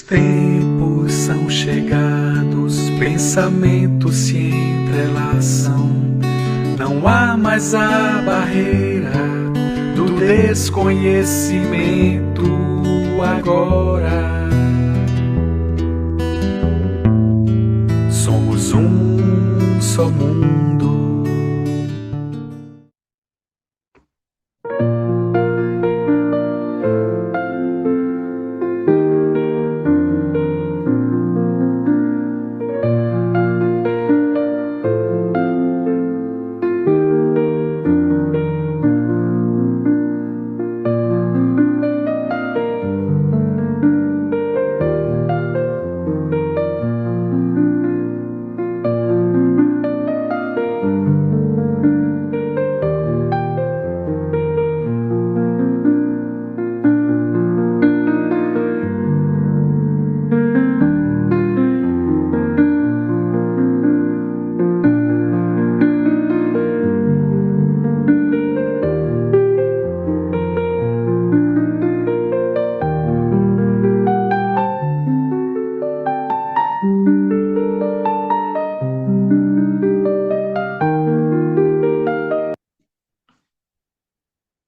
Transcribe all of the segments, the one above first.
tempos são chegados, pensamentos se entrelaçam. Não há mais a barreira do desconhecimento agora. Somos um só mundo.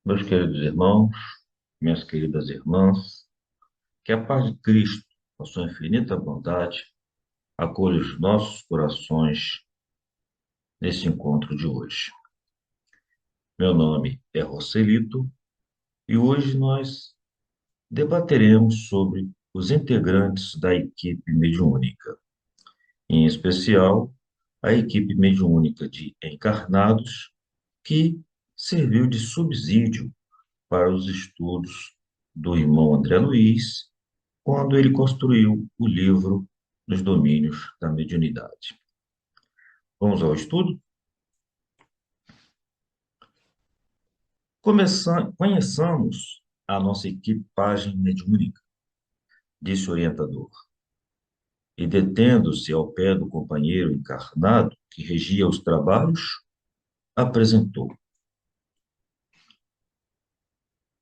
Meus queridos irmãos, minhas queridas irmãs, que a paz de Cristo, a sua infinita bondade, acolha os nossos corações nesse encontro de hoje. Meu nome é Rocelito e hoje nós debateremos sobre os integrantes da equipe mediúnica, em especial a equipe mediúnica de encarnados que serviu de subsídio para os estudos do irmão André Luiz quando ele construiu o livro Nos Domínios da Mediunidade. Vamos ao estudo? Conheçamos a nossa equipagem mediúnica, disse o orientador, e detendo-se ao pé do companheiro encarnado que regia os trabalhos, apresentou.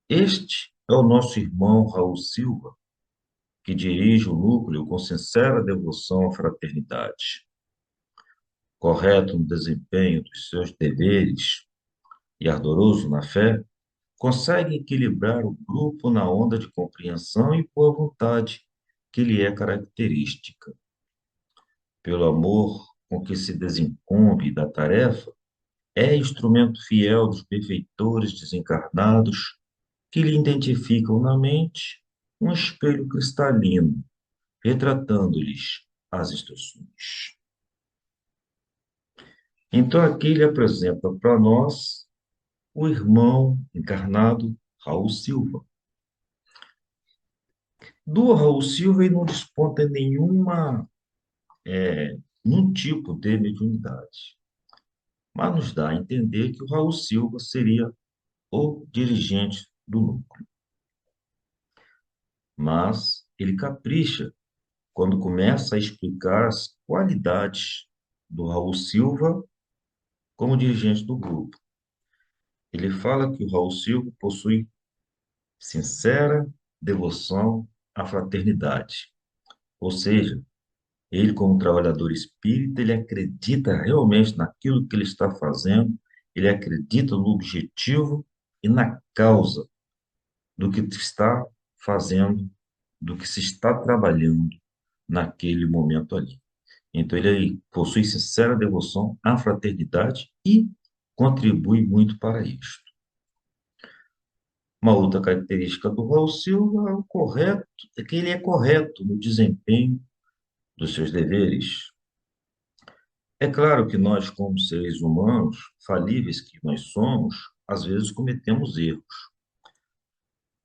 Este é o nosso irmão Raul Silva, que dirige o núcleo com sincera devoção à fraternidade. Correto no desempenho dos seus deveres e ardoroso na fé, consegue equilibrar o grupo na onda de compreensão e boa vontade que lhe é característica. Pelo amor com que se desincumbe da tarefa, é instrumento fiel dos benfeitores desencarnados que lhe identificam na mente um espelho cristalino, retratando-lhes as instruções. Então, aqui ele apresenta para nós o irmão encarnado Raul Silva. Do Raul Silva, ele não desponta nenhum tipo de mediunidade, mas nos dá a entender que o Raul Silva seria o dirigente do núcleo. Mas ele capricha quando começa a explicar as qualidades do Raul Silva como dirigente do grupo. Ele fala que o Raul Silva possui sincera devoção à fraternidade, ou seja, ele, como trabalhador espírita, ele acredita realmente naquilo que ele está fazendo, ele acredita no objetivo e na causa do que está fazendo, do que se está trabalhando naquele momento ali. Então, ele possui sincera devoção à fraternidade e contribui muito para isso. Uma outra característica do Raul Silva é que ele é correto no desempenho dos seus deveres. É claro que nós, como seres humanos, falíveis que nós somos, às vezes cometemos erros.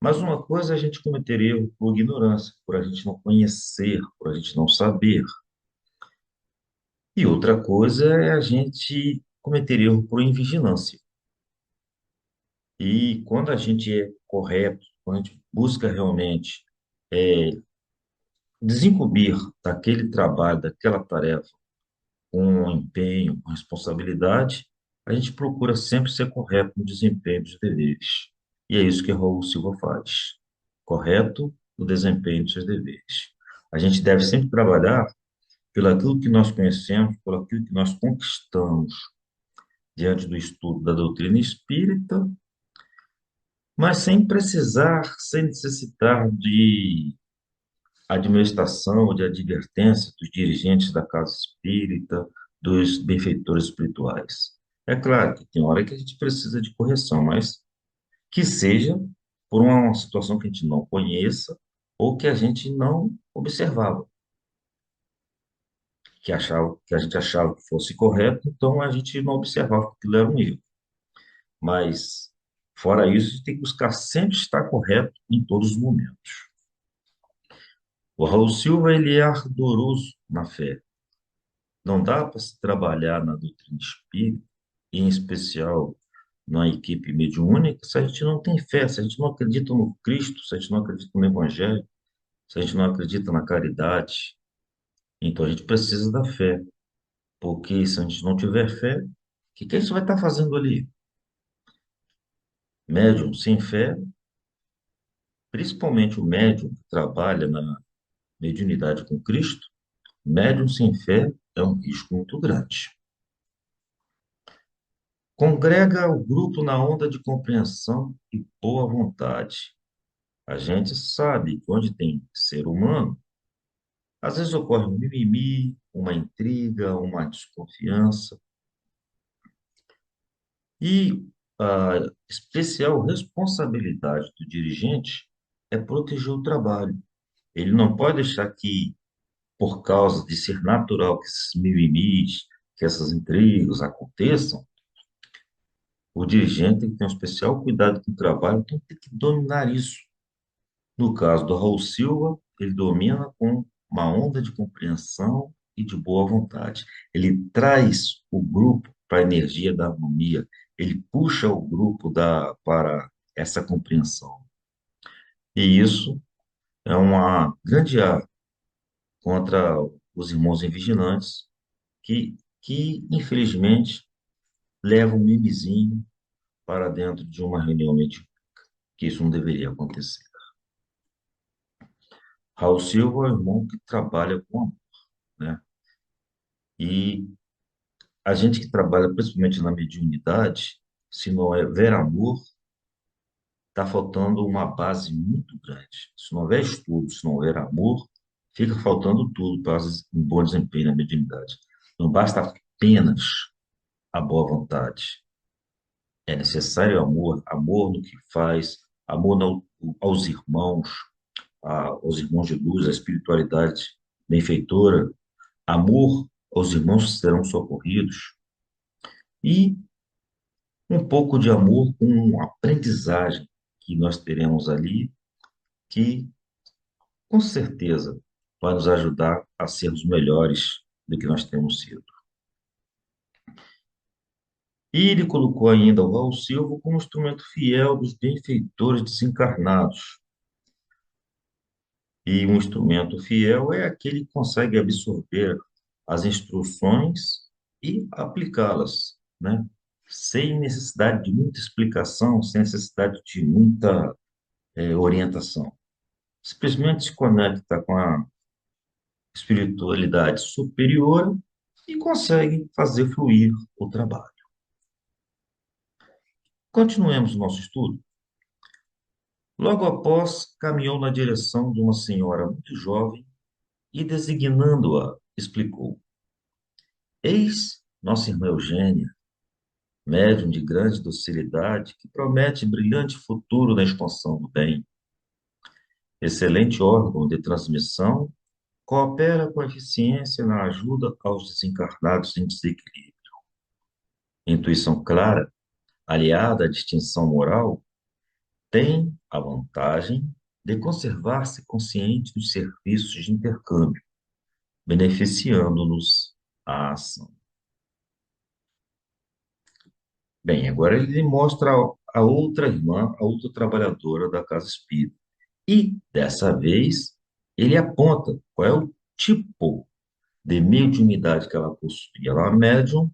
Mas uma coisa é a gente cometer erro por ignorância, por a gente não conhecer, por a gente não saber. E outra coisa é a gente cometer erro por invigilância. E quando a gente é correto, quando a gente busca realmente desincumbir daquele trabalho, daquela tarefa, com empenho, com responsabilidade, a gente procura sempre ser correto no desempenho dos deveres. E é isso que Raul Silva faz. Correto no desempenho dos seus deveres. A gente deve sempre trabalhar pelo aquilo que nós conhecemos, pelo aquilo que nós conquistamos diante do estudo da doutrina espírita, mas sem precisar, sem necessitar de administração ou de advertência dos dirigentes da casa espírita, dos benfeitores espirituais. É claro que tem hora que a gente precisa de correção, mas que seja por uma situação que a gente não conheça ou que a gente não observava, que a gente achava que fosse correto, então a gente não observava que aquilo era um erro. Mas, fora isso, a gente tem que buscar sempre estar correto em todos os momentos. O Raul Silva, ele é ardoroso na fé. Não dá para se trabalhar na doutrina espírita, em especial na equipe mediúnica, se a gente não tem fé, se a gente não acredita no Cristo, se a gente não acredita no Evangelho, se a gente não acredita na caridade. Então a gente precisa da fé, porque se a gente não tiver fé, o que a gente vai estar fazendo ali? Médium sem fé, principalmente o médium que trabalha na mediunidade com Cristo, médium sem fé é um risco muito grande. Congrega o grupo na onda de compreensão e boa vontade. A gente sabe que onde tem ser humano, às vezes ocorre um mimimi, uma intriga, uma desconfiança. E a especial responsabilidade do dirigente é proteger o trabalho. Ele não pode deixar que, por causa de ser natural que esses mimimis, que essas intrigas aconteçam, o dirigente tem que ter um especial cuidado com o trabalho, então tem que dominar isso. No caso do Raul Silva, ele domina com uma onda de compreensão e de boa vontade. Ele traz o grupo para a energia da harmonia, ele puxa o grupo para essa compreensão. E isso é uma grande arma contra os irmãos invigilantes que infelizmente, levam um mimizinho para dentro de uma reunião mediúnica, que isso não deveria acontecer. Raul Silva é um irmão que trabalha com amor, né? E a gente que trabalha principalmente na mediunidade, se não houver amor, está faltando uma base muito grande. Se não houver estudo, se não houver amor, fica faltando tudo para um bom desempenho na mediunidade. Não basta apenas a boa vontade. É necessário amor, amor no que faz, amor aos irmãos, aos irmãos de luz, à espiritualidade benfeitora, amor aos irmãos que serão socorridos e um pouco de amor com aprendizagem que nós teremos ali, que com certeza vai nos ajudar a sermos melhores do que nós temos sido. E ele colocou ainda o Raul Silva como instrumento fiel dos benfeitores desencarnados. E um instrumento fiel é aquele que consegue absorver as instruções e aplicá-las, né? Sem necessidade de muita explicação, sem necessidade de muita orientação. Simplesmente se conecta com a espiritualidade superior e consegue fazer fluir o trabalho. Continuemos o nosso estudo. Logo após, caminhou na direção de uma senhora muito jovem e, designando-a, explicou: Eis nossa irmã Eugênia, médium de grande docilidade, que promete brilhante futuro na expansão do bem. Excelente órgão de transmissão, coopera com eficiência na ajuda aos desencarnados em desequilíbrio. Intuição clara, aliada à distinção moral, tem a vantagem de conservar-se consciente dos serviços de intercâmbio, beneficiando-nos à ação. Bem, agora ele mostra a outra irmã, a outra trabalhadora da casa espírita. E, dessa vez, ele aponta qual é o tipo de mediunidade que ela possui. Ela é uma médium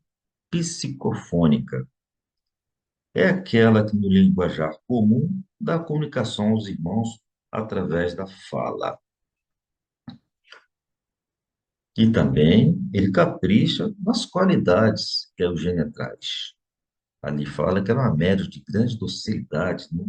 psicofônica. É aquela que, no linguajar comum, dá comunicação aos irmãos através da fala. E também ele capricha nas qualidades que a Eugênia traz. Ali fala que ela é uma médium de grande docilidade, né?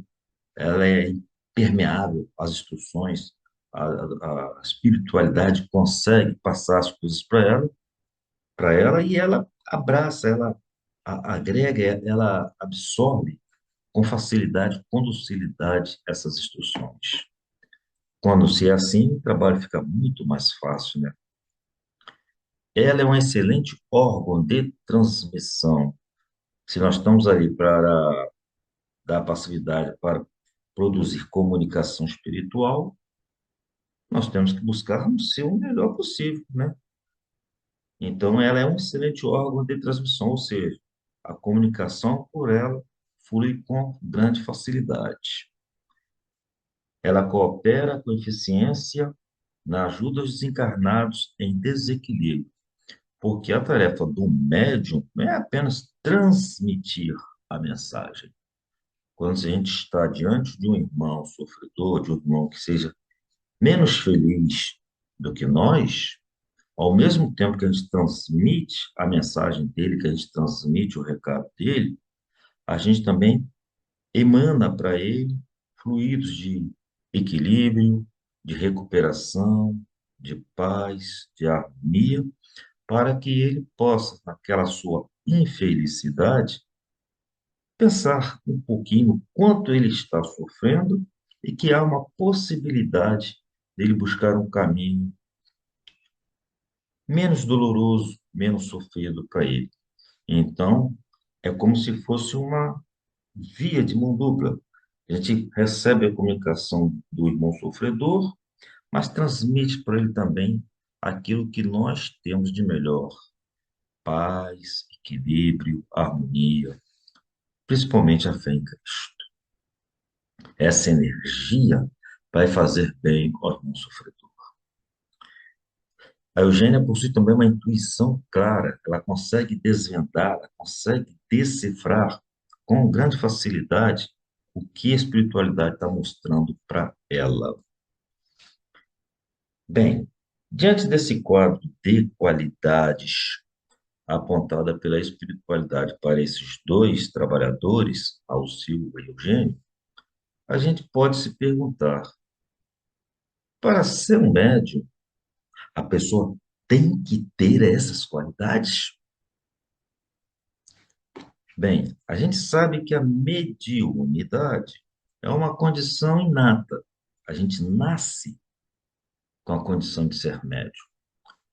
Ela é impermeável às instruções, a espiritualidade consegue passar as coisas para ela e ela abraça, ela agrega, ela absorve com facilidade, com docilidade essas instruções. Quando se é assim, o trabalho fica muito mais fácil, né? Ela é um excelente órgão de transmissão. Se nós estamos ali para dar passividade para produzir comunicação espiritual, nós temos que buscar ser o melhor possível, né? Então, ela é um excelente órgão de transmissão, ou seja, a comunicação por ela flui com grande facilidade. Ela coopera com eficiência na ajuda aos desencarnados em desequilíbrio, porque a tarefa do médium não é apenas transmitir a mensagem. Quando a gente está diante de um irmão sofredor, de um irmão que seja menos feliz do que nós, ao mesmo tempo que a gente transmite a mensagem dele, que a gente transmite o recado dele, a gente também emana para ele fluidos de equilíbrio, de recuperação, de paz, de harmonia, para que ele possa, naquela sua infelicidade, pensar um pouquinho no quanto ele está sofrendo e que há uma possibilidade dele buscar um caminho menos doloroso, menos sofrido para ele. Então, é como se fosse uma via de mão dupla. A gente recebe a comunicação do irmão sofredor, mas transmite para ele também aquilo que nós temos de melhor: paz, equilíbrio, harmonia, principalmente a fé em Cristo. Essa energia vai fazer bem ao irmão sofredor. A Eugênia possui também uma intuição clara, ela consegue desvendar, ela consegue decifrar com grande facilidade o que a espiritualidade está mostrando para ela. Bem, diante desse quadro de qualidades apontada pela espiritualidade para esses dois trabalhadores, Alceu e Eugênio, a gente pode se perguntar: para ser um médium, a pessoa tem que ter essas qualidades? Bem, a gente sabe que a mediunidade é uma condição inata. A gente nasce com a condição de ser médium.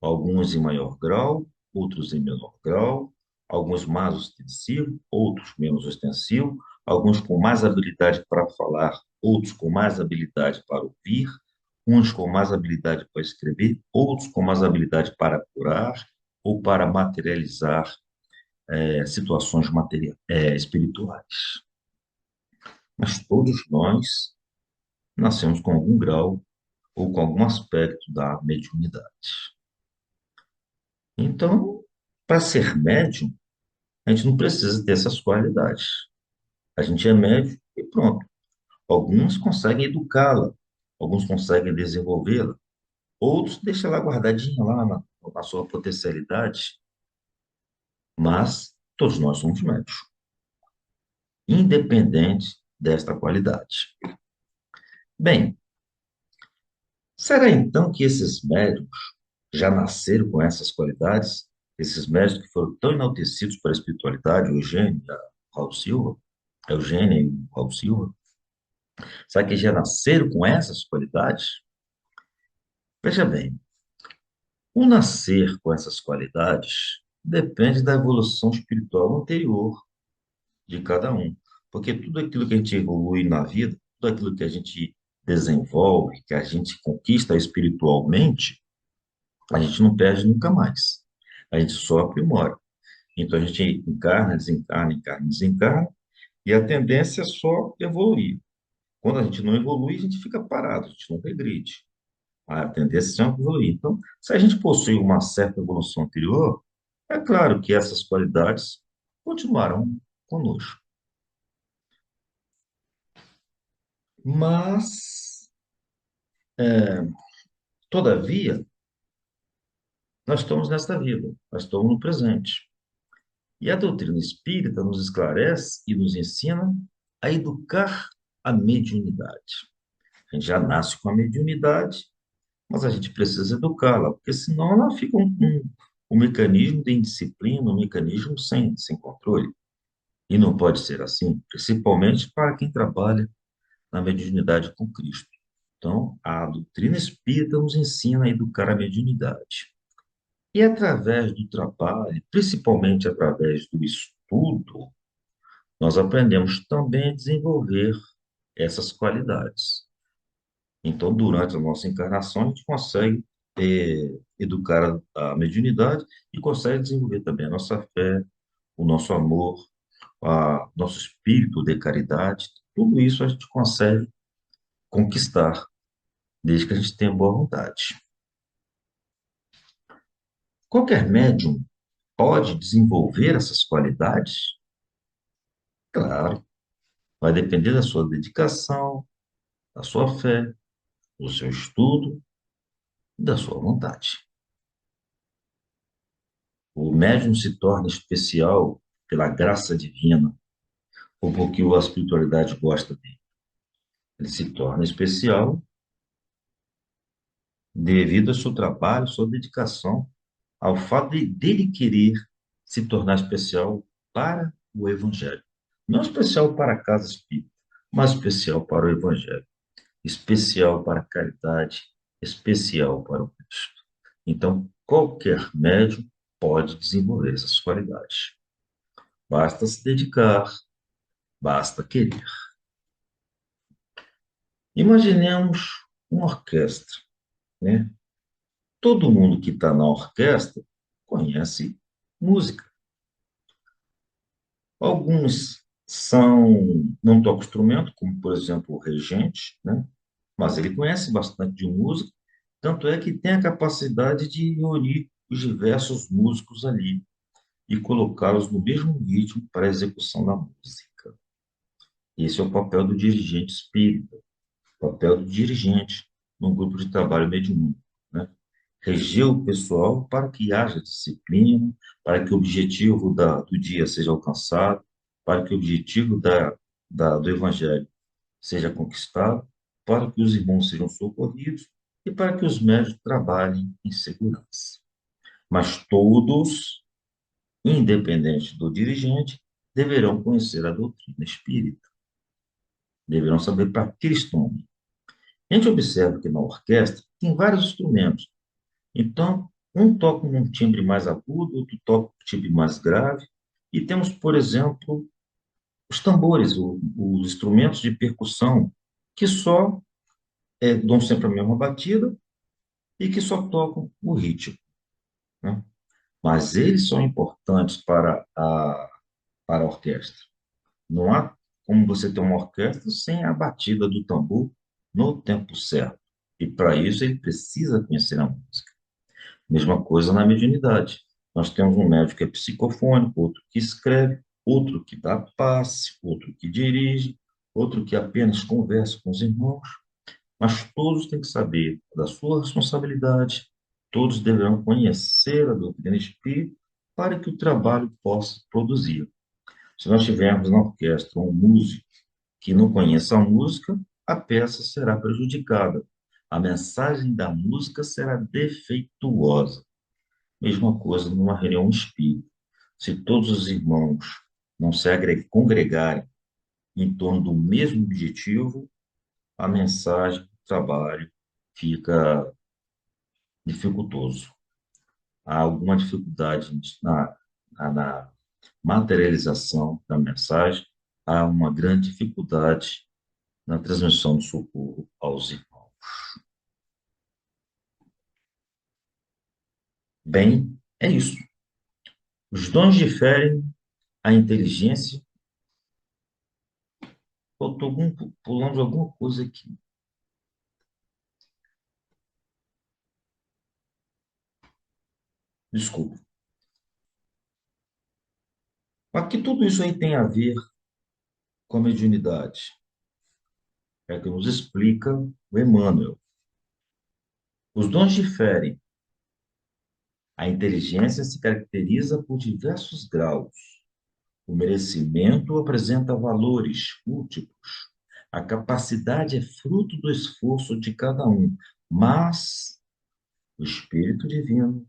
Alguns em maior grau, outros em menor grau, alguns mais ostensivos, outros menos ostensivos, alguns com mais habilidade para falar, outros com mais habilidade para ouvir, uns com mais habilidade para escrever, outros com mais habilidade para curar ou para materializar situações espirituais. Mas todos nós nascemos com algum grau ou com algum aspecto da mediunidade. Então, para ser médium, a gente não precisa ter essas qualidades. A gente é médium e pronto. Alguns conseguem educá-la, alguns conseguem desenvolvê-la, outros deixam ela guardadinha lá na sua potencialidade, mas todos nós somos médios, independente desta qualidade. Bem, será então que esses médios já nasceram com essas qualidades? Esses médios que foram tão enaltecidos pela espiritualidade, o Eugênio, Raul Silva, Eugênio e o Raul Silva, será que já nasceram com essas qualidades? Veja bem, o nascer com essas qualidades depende da evolução espiritual anterior de cada um. Porque tudo aquilo que a gente evolui na vida, tudo aquilo que a gente desenvolve, que a gente conquista espiritualmente, a gente não perde nunca mais. A gente só aprimora. Então a gente encarna, desencarna, encarna, desencarna, e a tendência é só evoluir. Quando a gente não evolui, a gente fica parado, a gente não regride. A tendência é evoluir. Então, se a gente possui uma certa evolução anterior, é claro que essas qualidades continuarão conosco. Mas, todavia, Nós estamos nesta vida, nós estamos no presente. E a doutrina espírita nos esclarece e nos ensina a educar a mediunidade. A gente já nasce com a mediunidade, mas a gente precisa educá-la, porque senão ela fica um mecanismo de indisciplina, um mecanismo sem controle. E não pode ser assim, principalmente para quem trabalha na mediunidade com Cristo. Então, a doutrina espírita nos ensina a educar a mediunidade. E através do trabalho, principalmente através do estudo, nós aprendemos também a desenvolver essas qualidades. Então, durante a nossa encarnação, a gente consegue educar a mediunidade e consegue desenvolver também a nossa fé, o nosso amor, nosso espírito de caridade. Tudo isso a gente consegue conquistar, desde que a gente tenha boa vontade. Qualquer médium pode desenvolver essas qualidades? Claro, vai depender da sua dedicação, da sua fé, do seu estudo e da sua vontade. O médium se torna especial pela graça divina ou porque a espiritualidade gosta dele. Ele se torna especial devido ao seu trabalho, sua dedicação, ao fato dele querer se tornar especial para o Evangelho. Não especial para a casa espírita, mas especial para o Evangelho, especial para a caridade, especial para o Cristo. Então, qualquer médium pode desenvolver essas qualidades. Basta se dedicar, basta querer. Imaginemos uma orquestra, né? Todo mundo que está na orquestra conhece música. Alguns não tocam instrumento, como por exemplo o regente, né? Mas ele conhece bastante de música, tanto é que tem a capacidade de reunir os diversos músicos ali e colocá-los no mesmo ritmo para a execução da música. Esse é o papel do dirigente espírita, o papel do dirigente num grupo de trabalho mediúnico, né? Reger o pessoal para que haja disciplina, para que o objetivo do dia seja alcançado, para que o objetivo do evangelho seja conquistado, para que os irmãos sejam socorridos e para que os médicos trabalhem em segurança. Mas todos, independente do dirigente, deverão conhecer a doutrina espírita, deverão saber para que eles estão ali. A gente observa que na orquestra tem vários instrumentos. Então, um toca um timbre mais agudo, outro toca um timbre mais grave. E temos, por exemplo, os tambores, os instrumentos de percussão, que só dão sempre a mesma batida e que só tocam o ritmo, né? Mas eles são importantes para a orquestra. Não há como você ter uma orquestra sem a batida do tambor no tempo certo. E para isso ele precisa conhecer a música. Mesma coisa na mediunidade. Nós temos um médico que é psicofônico, outro que escreve, outro que dá passe, outro que dirige, outro que apenas conversa com os irmãos. Mas todos têm que saber da sua responsabilidade, todos deverão conhecer a doutrina espírita para que o trabalho possa produzir. Se nós tivermos na orquestra um músico que não conheça a música, a peça será prejudicada. A mensagem da música será defeituosa. Mesma coisa numa reunião espírita. Se todos os irmãos não se congregarem em torno do mesmo objetivo, a mensagem do trabalho fica dificultoso. Há alguma dificuldade na materialização da mensagem, há uma grande dificuldade na transmissão do socorro aos irmãos. Bem, é isso. Os dons diferem, a inteligência. Eu estou pulando alguma coisa aqui. Desculpa. Mas que tudo isso aí tem a ver com a mediunidade? É que nos explica o Emmanuel. Os dons diferem, A inteligência se caracteriza por diversos graus. O merecimento apresenta valores múltiplos. A capacidade é fruto do esforço de cada um, mas o Espírito Divino,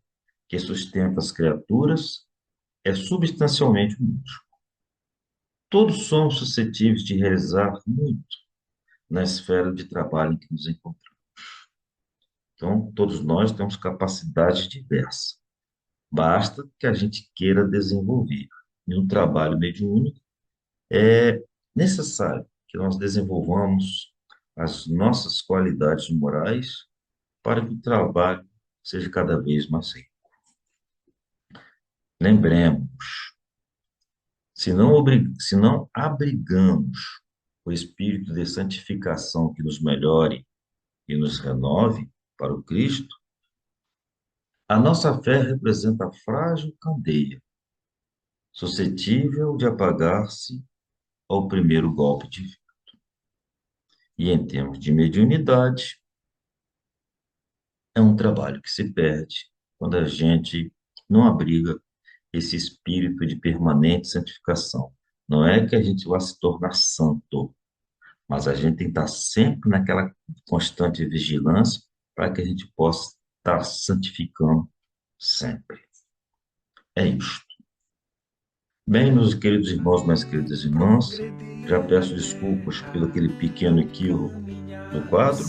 que sustenta as criaturas, é substancialmente múltiplo. Todos somos suscetíveis de realizar muito na esfera de trabalho em que nos encontramos. Então, todos nós temos capacidades diversas. Basta que a gente queira desenvolver. E um trabalho mediúnico é necessário que nós desenvolvamos as nossas qualidades morais para que o trabalho seja cada vez mais rico. Lembremos, se não abrigamos o espírito de santificação que nos melhore e nos renove para o Cristo, a nossa fé representa a frágil candeia, suscetível de apagar-se ao primeiro golpe de vento. E em termos de mediunidade, é um trabalho que se perde quando a gente não abriga esse espírito de permanente santificação. Não é que a gente vá se tornar santo, mas a gente tem que estar sempre naquela constante vigilância para que a gente possa estar santificando sempre. É isso. Bem, meus queridos irmãos, minhas queridas irmãs, já peço desculpas pelo aquele pequeno equívoco do quadro,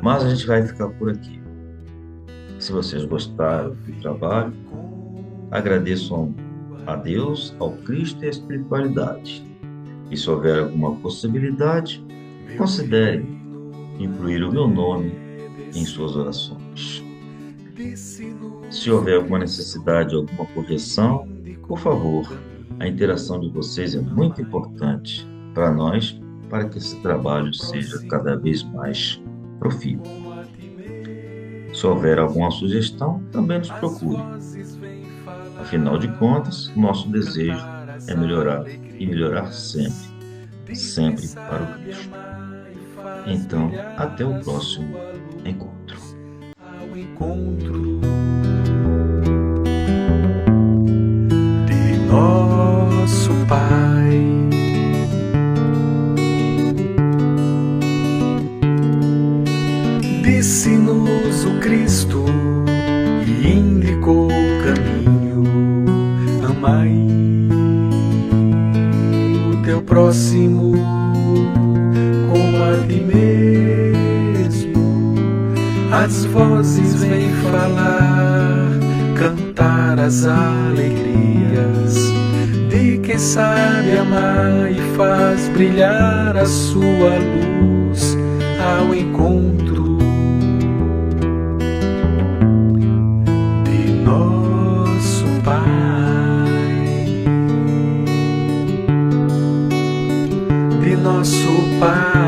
mas a gente vai ficar por aqui. Se vocês gostaram do trabalho, agradeço a Deus, ao Cristo e à espiritualidade. E se houver alguma possibilidade, considere incluir o meu nome em suas orações. Se houver alguma necessidade, alguma correção, por favor, a interação de vocês é muito importante para nós, para que esse trabalho seja cada vez mais profícuo. Se houver alguma sugestão, também nos procure. Afinal de contas, nosso desejo é melhorar e melhorar sempre, sempre para o Cristo. Então, até o próximo encontro. Ao encontro de nosso Pai. Disse-nos o Cristo e indicou o caminho. Amai o teu próximo como a ti mesmo. As vozes vêm falar, cantar as alegrias de quem sabe amar e faz brilhar a sua luz ao encontro de nosso Pai, de nosso Pai.